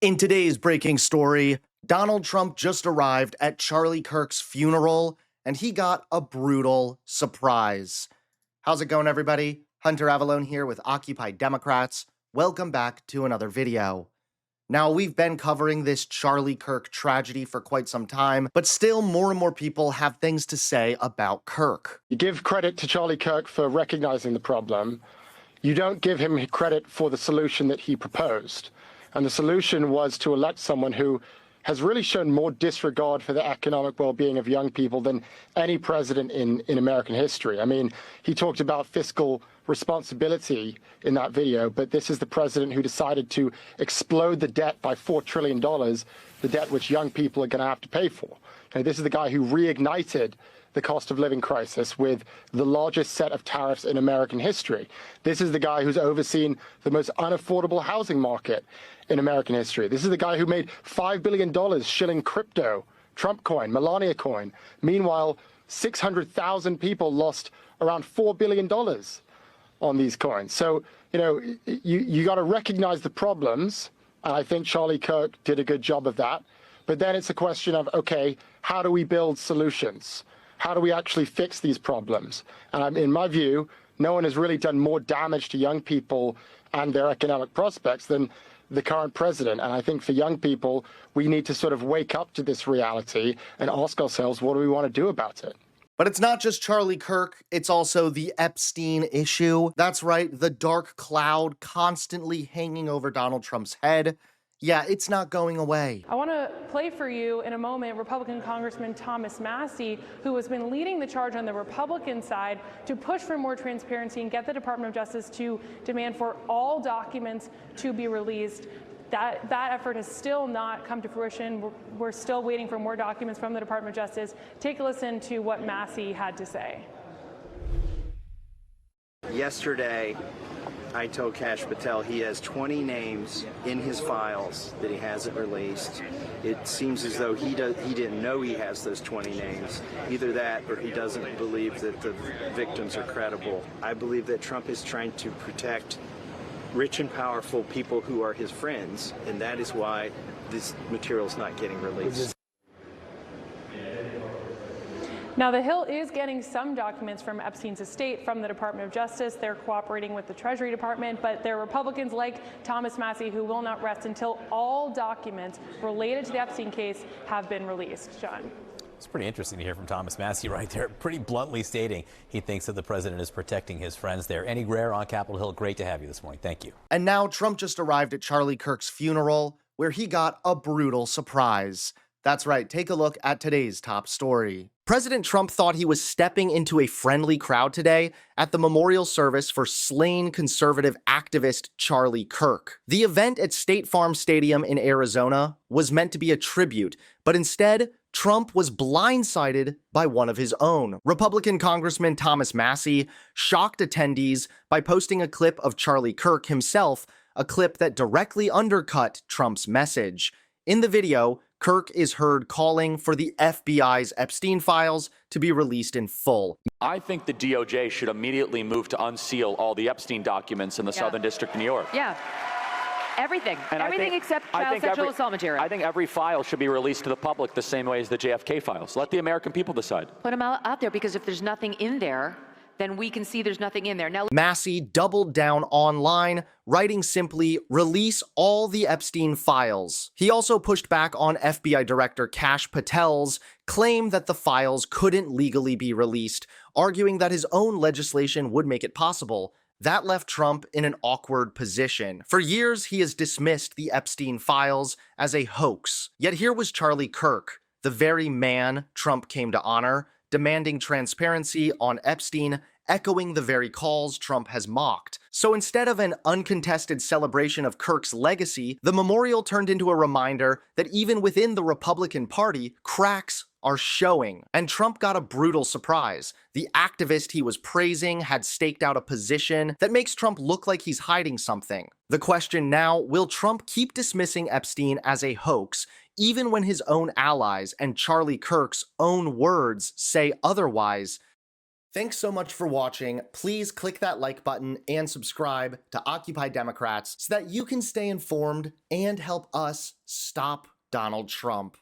In today's breaking story, Donald Trump just arrived at Charlie Kirk's funeral, and he got a brutal surprise. How's it going, everybody? Hunter Avalone here with Occupy Democrats. Welcome back to another video. Now, we've been covering this Charlie Kirk tragedy for quite some time, but still more and more people have things to say about Kirk. You give credit to Charlie Kirk for recognizing the problem. You don't give him credit for the solution that he proposed. And the solution was to elect someone who has really shown more disregard for the economic well-being of young people than any president in American history. I mean, he talked about fiscal responsibility in that video, but this is the president who decided to explode the debt by $4 trillion, the debt which young people are going to have to pay for. And this is the guy who reignited the cost of living crisis with the largest set of tariffs in American history. This is the guy who's overseen the most unaffordable housing market in American history. This is the guy who made $5 billion shilling crypto, Trump coin, Melania coin. Meanwhile, 600,000 people lost around $4 billion on these coins. So, you got to recognize the problems. And I think Charlie Kirk did a good job of that. But then it's a question of, okay, how do we build solutions? How do we actually fix these problems? And in my view, no one has really done more damage to young people and their economic prospects than the current president. And I think for young people, we need to sort of wake up to this reality and ask ourselves, what do we want to do about it? But it's not just Charlie Kirk, it's also the Epstein issue. That's right, the dark cloud constantly hanging over Donald Trump's head. Yeah, it's not going away. I want to play for you in a moment Republican Congressman Thomas Massie, who has been leading the charge on the Republican side to push for more transparency and get the Department of Justice to demand for all documents to be released. That effort has still not come to fruition. We're still waiting for more documents from the Department of Justice. Take a listen to what Massie had to say. Yesterday, I told Kash Patel he has 20 names in his files that he hasn't released. It seems as though he didn't know he has those 20 names. Either that or he doesn't believe that the victims are credible. I believe that Trump is trying to protect rich and powerful people who are his friends, and that is why this material is not getting released. Now, the Hill is getting some documents from Epstein's estate from the Department of Justice. They're cooperating with the Treasury Department, but there are Republicans like Thomas Massie who will not rest until all documents related to the Epstein case have been released. John. It's pretty interesting to hear from Thomas Massie right there, pretty bluntly stating he thinks that the president is protecting his friends there. Andy Greer on Capitol Hill, great to have you this morning. Thank you. And now Trump just arrived at Charlie Kirk's funeral, where he got a brutal surprise. That's right, take a look at today's top story. President Trump thought he was stepping into a friendly crowd today at the memorial service for slain conservative activist Charlie Kirk. The event at State Farm Stadium in Arizona was meant to be a tribute, but instead, Trump was blindsided by one of his own. Republican Congressman Thomas Massie shocked attendees by posting a clip of Charlie Kirk himself, a clip that directly undercut Trump's message. In the video, Kirk is heard calling for the FBI's Epstein files to be released in full. I think the DOJ should immediately move to unseal all the Epstein documents in the Southern District of New York. Yeah. Everything. Everything except child sexual assault material. I think every file should be released to the public the same way as the JFK files. Let the American people decide. Put them out there, because if there's nothing in there, then we can see there's nothing in there. Now, Massie doubled down online, writing simply, "Release all the Epstein files." He also pushed back on FBI Director Kash Patel's claim that the files couldn't legally be released, arguing that his own legislation would make it possible. That left Trump in an awkward position. For years, he has dismissed the Epstein files as a hoax. Yet here was Charlie Kirk, the very man Trump came to honor, demanding transparency on Epstein, echoing the very calls Trump has mocked. So instead of an uncontested celebration of Kirk's legacy, the memorial turned into a reminder that even within the Republican Party, cracks are showing. And Trump got a brutal surprise. The activist he was praising had staked out a position that makes Trump look like he's hiding something. The question now, will Trump keep dismissing Epstein as a hoax, even when his own allies and Charlie Kirk's own words say otherwise? Thanks so much for watching. Please click that like button and subscribe to Occupy Democrats so that you can stay informed and help us stop Donald Trump.